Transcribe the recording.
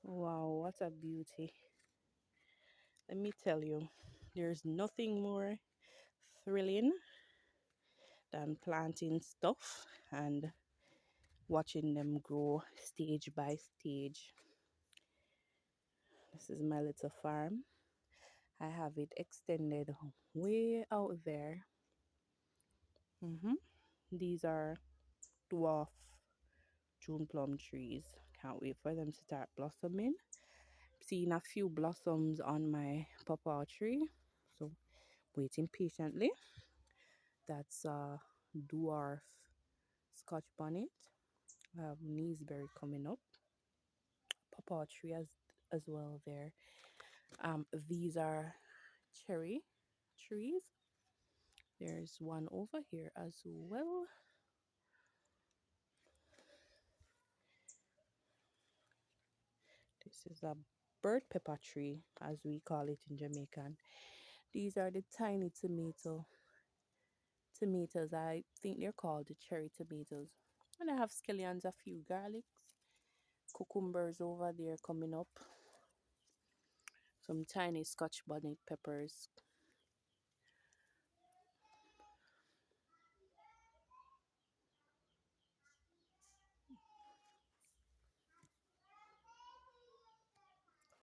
Wow, what a beauty. Let me tell you, there's nothing more thrilling than planting stuff and watching them grow stage by stage. This is my little farm. I have it extended way out there. hmm These are dwarf June plum trees. Can't wait for them to start blossoming. Seeing a few blossoms on my pawpaw tree, so waiting patiently. That's dwarf Scotch bonnet. I have Neesberry coming up. Pawpaw tree as well there. These are cherry trees. There's one over here as well. This is a bird pepper tree, as we call it in Jamaican. These are the tiny tomatoes. I think they're called the cherry tomatoes. And I have scallions, a few garlics, cucumbers over there coming up, some tiny Scotch bonnet peppers.